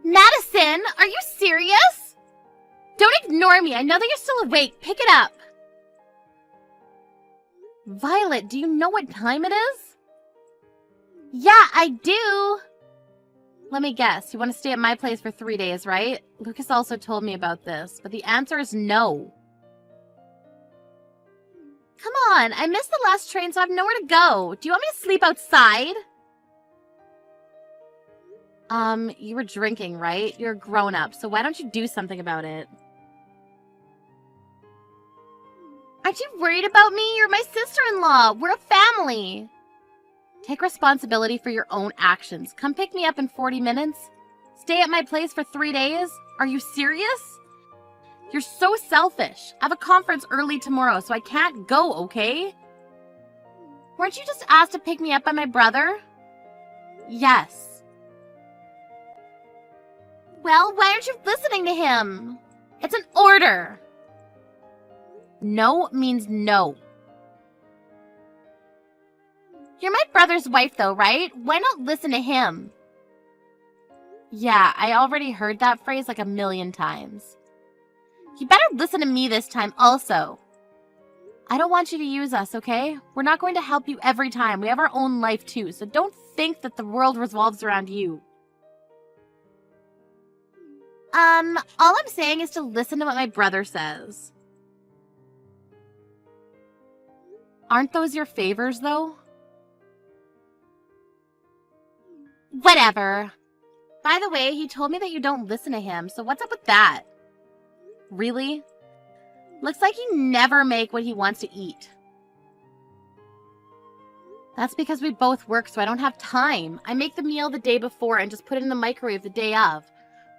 Madison, are you serious? Don't ignore me. I know that you're still awake. Pick it up. Violet, do you know what time it is? Yeah, I do. Let me guess. You want to stay at my place for 3 days, right? Lucas also told me about this, but the answer is no. Come on, I missed the last train, so I have nowhere to go. Do you want me to sleep outside? You were drinking, right? You're a grown-up, so why don't you do something about it? Aren't you worried about me? You're my sister-in-law. We're a family. Take responsibility for your own actions. Come pick me up in 40 minutes. Stay at my place for 3 days? Are you serious? You're so selfish. I have a conference early tomorrow, so I can't go, okay? Weren't you just asked to pick me up by my brother? Yes. Well, why aren't you listening to him? It's an order. No means no. You're my brother's wife, though, right? Why not listen to him? Yeah, I already heard that phrase like a million times. You better listen to me this time also. I don't want you to use us, okay? We're not going to help you every time. We have our own life too, so don't think that the world revolves around you. All I'm saying is to listen to what my brother says. Aren't those your favors, though? Whatever. By the way, he told me that you don't listen to him, so what's up with that? Really? Looks like you never make what he wants to eat. That's because we both work, so I don't have time. I make the meal the day before and just put it in the microwave the day of.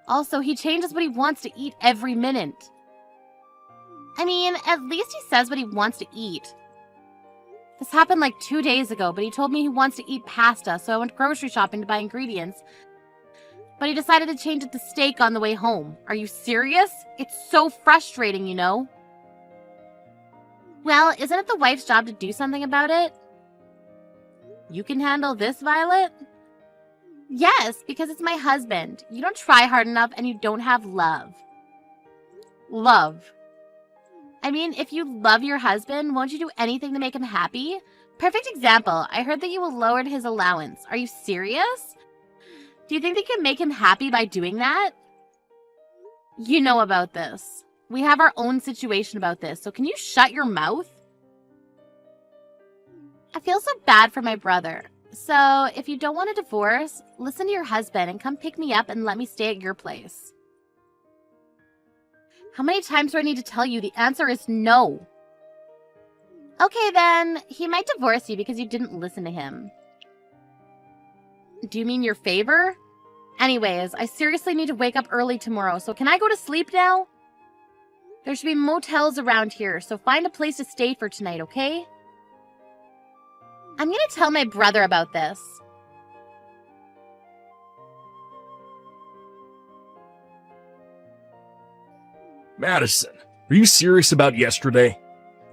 Also, he changes what he wants to eat every minute. I mean, at least he says what he wants to eat. This happened like 2 days ago, but he told me he wants to eat pasta, so I went grocery shopping to buy ingredients. But he decided to change it to steak on the way home. Are you serious? It's so frustrating, you know? Well, isn't it the wife's job to do something about it? You can handle this, Violet? Yes, because it's my husband. You don't try hard enough and you don't have love. Love. I mean, if you love your husband, won't you do anything to make him happy? Perfect example. I heard that you lowered his allowance. Are you serious? Do you think they can make him happy by doing that? You know about this. We have our own situation about this, so can you shut your mouth? I feel so bad for my brother. So, if you don't want a divorce, listen to your husband and come pick me up and let me stay at your place. How many times do I need to tell you? The answer is no. Okay then, he might divorce you because you didn't listen to him. Do you mean your favor? Anyways, I seriously need to wake up early tomorrow, so can I go to sleep now? There should be motels around here, so find a place to stay for tonight, okay? I'm gonna tell my brother about this. Madison, are you serious about yesterday?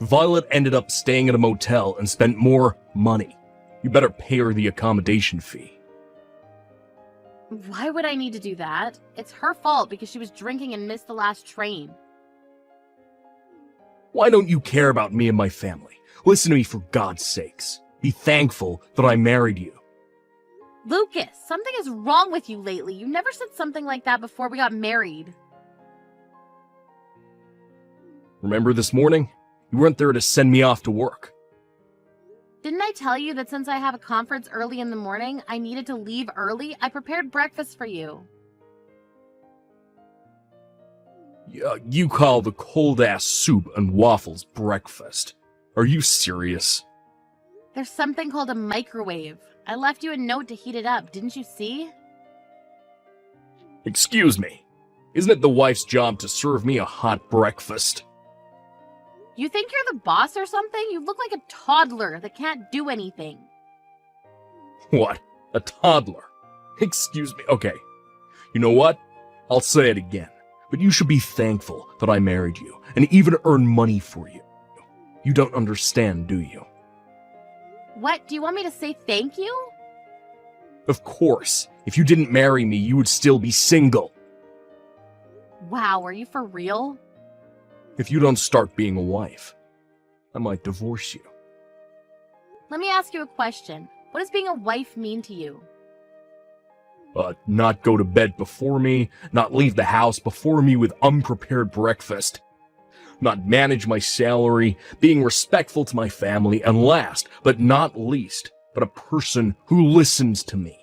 Violet ended up staying at a motel and spent more money. You better pay her the accommodation fee. Why would I need to do that? It's her fault because she was drinking and missed the last train. Why don't you care about me and my family? Listen to me for God's sakes. Be thankful that I married you. Lucas, something is wrong with you lately. You never said something like that before we got married. Remember this morning? You weren't there to send me off to work. Didn't I tell you that since I have a conference early in the morning, I needed to leave early? I prepared breakfast for you. You call the cold-ass soup and waffles breakfast. Are you serious? There's something called a microwave. I left you a note to heat it up, didn't you see? Excuse me. Isn't it the wife's job to serve me a hot breakfast? You think you're the boss or something? You look like a toddler that can't do anything. What? A toddler? Excuse me. Okay. You know what? I'll say it again. But you should be thankful that I married you and even earn money for you. You don't understand, do you? What? Do you want me to say thank you? Of course, if you didn't marry me, you would still be single. Wow, are you for real? If you don't start being a wife, I might divorce you. Let me ask you a question. What does being a wife mean to you? Not go to bed before me, not leave the house before me with unprepared breakfast, not manage my salary, being respectful to my family, and last, but not least, but a person who listens to me.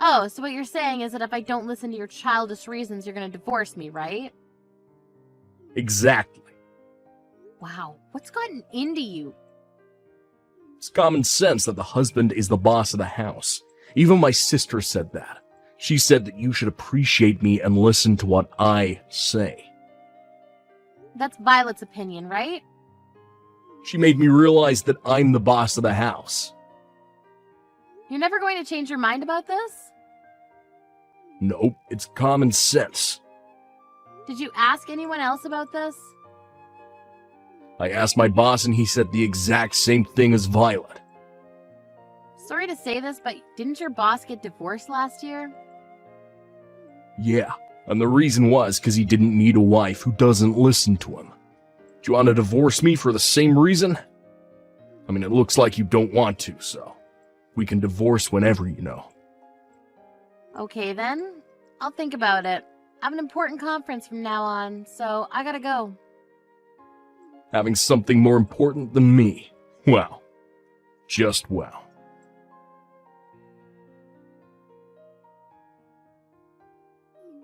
Oh, so what you're saying is that if I don't listen to your childish reasons, you're going to divorce me, right? Exactly. Wow, what's gotten into you? It's common sense that the husband is the boss of the house. Even my sister said that. She said that you should appreciate me and listen to what I say. That's Violet's opinion, right? She made me realize that I'm the boss of the house. You're never going to change your mind about this? Nope, it's common sense. Did you ask anyone else about this? I asked my boss and he said the exact same thing as Violet. Sorry to say this, but didn't your boss get divorced last year? Yeah, and the reason was because he didn't need a wife who doesn't listen to him. Do you want to divorce me for the same reason? I mean, it looks like you don't want to, so we can divorce whenever, you know. Okay then, I'll think about it. I have an important conference from now on, so I gotta go. Having something more important than me. Wow. Just wow.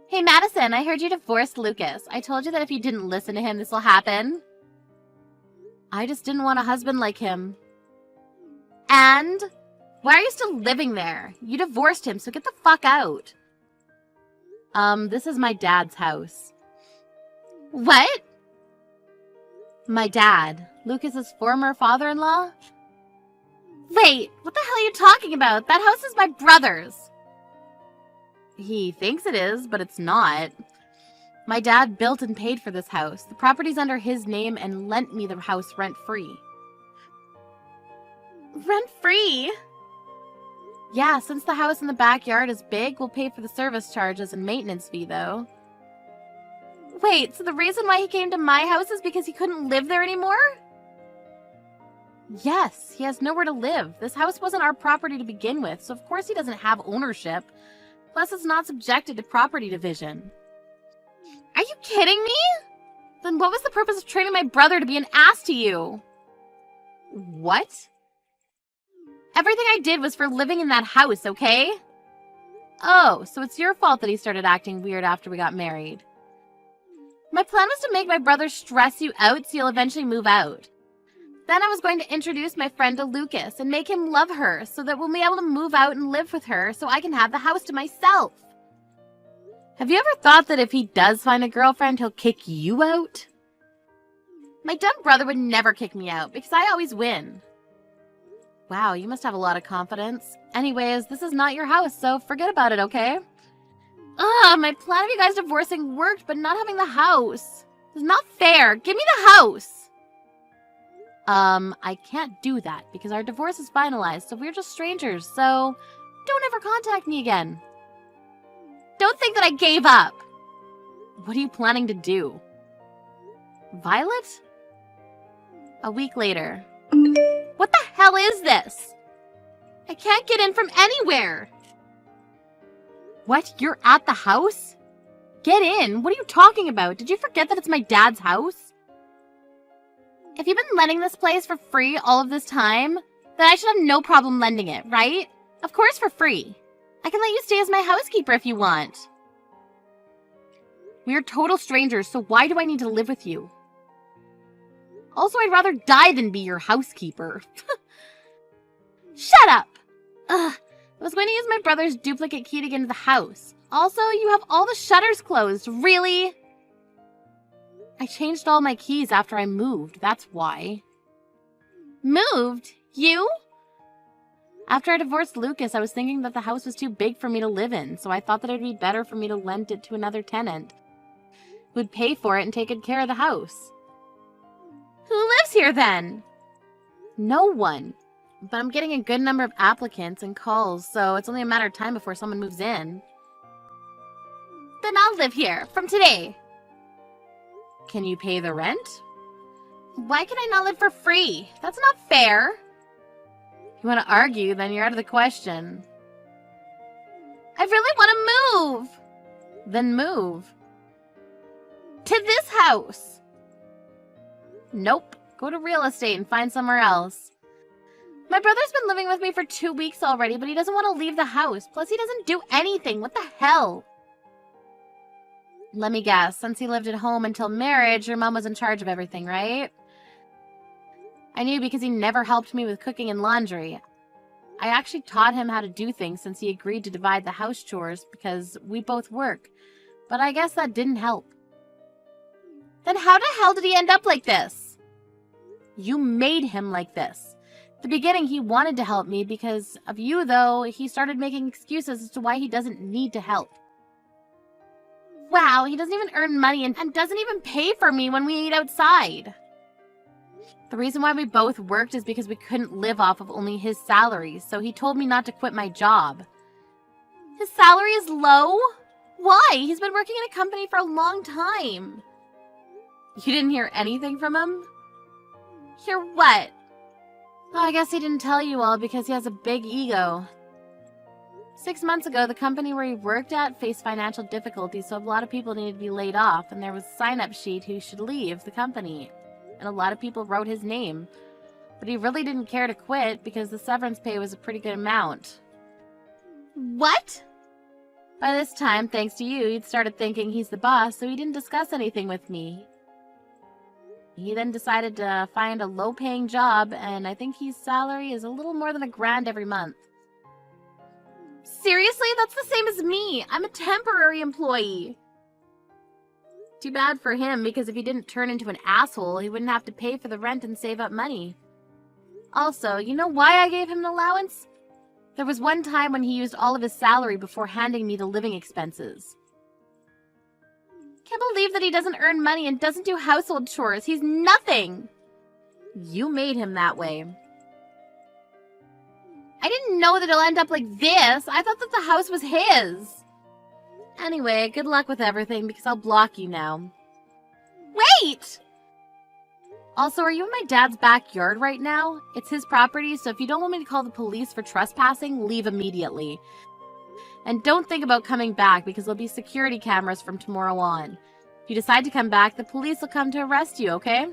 Hey Madison, I heard you divorced Lucas. I told you that if you didn't listen to him, this will happen. I just didn't want a husband like him. And? Why are you still living there? You divorced him, so get the fuck out. This is my dad's house. What? My dad, Lucas's former father-in-law? Wait, what the hell are you talking about? That house is my brother's. He thinks it is, but it's not. My dad built and paid for this house. The property's under his name and lent me the house rent-free. Rent-free? Yeah, since the house in the backyard is big, we'll pay for the service charges and maintenance fee, though. Wait, so the reason why he came to my house is because he couldn't live there anymore? Yes, he has nowhere to live. This house wasn't our property to begin with, so of course he doesn't have ownership. Plus, it's not subjected to property division. Are you kidding me? Then what was the purpose of training my brother to be an ass to you? What? Everything I did was for living in that house, okay? Oh, so it's your fault that he started acting weird after we got married. My plan was to make my brother stress you out so you'll eventually move out. Then I was going to introduce my friend to Lucas and make him love her so that we'll be able to move out and live with her so I can have the house to myself. Have you ever thought that if he does find a girlfriend, he'll kick you out? My dumb brother would never kick me out because I always win. Wow, you must have a lot of confidence. Anyways, this is not your house, so forget about it, okay? Ugh, my plan of you guys divorcing worked, but not having the house. It's not fair. Give me the house. I can't do that because our divorce is finalized, so we're just strangers, so don't ever contact me again. Don't think that I gave up. What are you planning to do? Violet? A week later. What the hell is this? I can't get in from anywhere. What? You're at the house? Get in. What are you talking about? Did you forget that it's my dad's house? If you've been lending this place for free all of this time, then I should have no problem lending it, right? Of course for free. I can let you stay as my housekeeper if you want. We are total strangers, so why do I need to live with you? Also, I'd rather die than be your housekeeper. Shut up! Ugh, I was going to use my brother's duplicate key to get into the house. Also, you have all the shutters closed. Really? I changed all my keys after I moved, that's why. Moved? You? After I divorced Lucas, I was thinking that the house was too big for me to live in, so I thought that it would be better for me to lend it to another tenant who would pay for it and take good care of the house. Who lives here then? No one. But I'm getting a good number of applicants and calls, so it's only a matter of time before someone moves in. Then I'll live here, from today. Can you pay the rent? Why can I not live for free? That's not fair. If you want to argue, then you're out of the question. I really want to move. Then move. To this house. Nope. Go to real estate and find somewhere else. My brother's been living with me for 2 weeks already, but he doesn't want to leave the house. Plus, he doesn't do anything. What the hell? Let me guess. Since he lived at home until marriage, your mom was in charge of everything, right? I knew because he never helped me with cooking and laundry. I actually taught him how to do things since he agreed to divide the house chores because we both work. But I guess that didn't help. Then how the hell did he end up like this? You made him like this. At the beginning, he wanted to help me because of you, though. He started making excuses as to why he doesn't need to help. Wow, he doesn't even earn money and doesn't even pay for me when we eat outside. The reason why we both worked is because we couldn't live off of only his salary, so he told me not to quit my job. His salary is low? Why? He's been working in a company for a long time. You didn't hear anything from him? Hear what? Oh, I guess he didn't tell you all because he has a big ego. 6 months ago, the company where he worked at faced financial difficulties, so a lot of people needed to be laid off, and there was a sign-up sheet who should leave the company. And a lot of people wrote his name. But he really didn't care to quit because the severance pay was a pretty good amount. What? By this time, thanks to you, he'd started thinking he's the boss, so he didn't discuss anything with me. He then decided to find a low-paying job, and I think his salary is a little more than $1,000 every month. Seriously? That's the same as me. I'm a temporary employee. Too bad for him, because if he didn't turn into an asshole, he wouldn't have to pay for the rent and save up money. Also, you know why I gave him an allowance? There was one time when he used all of his salary before handing me the living expenses. Can't believe that he doesn't earn money and doesn't do household chores. He's nothing. You made him that way. I didn't know that he'll end up like this. I thought that the house was his. Anyway, good luck with everything because I'll block you now. Wait! Also, are you in my dad's backyard right now? It's his property, so if you don't want me to call the police for trespassing, leave immediately. And don't think about coming back because there'll be security cameras from tomorrow on. If you decide to come back, the police will come to arrest you, okay?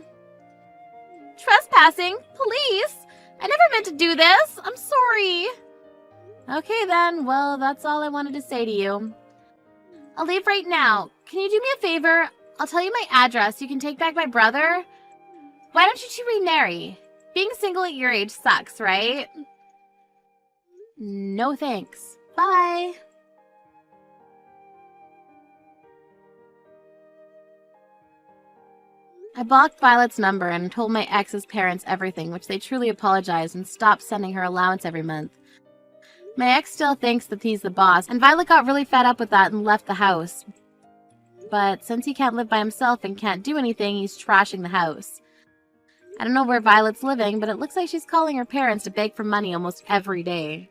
Trespassing? Police? I never meant to do this. I'm sorry. Okay then, well, that's all I wanted to say to you. I'll leave right now. Can you do me a favor? I'll tell you my address. You can take back my brother. Why don't you two remarry? Being single at your age sucks, right? No thanks. Bye. I blocked Violet's number and told my ex's parents everything, which they truly apologized and stopped sending her allowance every month. My ex still thinks that he's the boss, and Violet got really fed up with that and left the house. But since he can't live by himself and can't do anything, he's trashing the house. I don't know where Violet's living, but it looks like she's calling her parents to beg for money almost every day.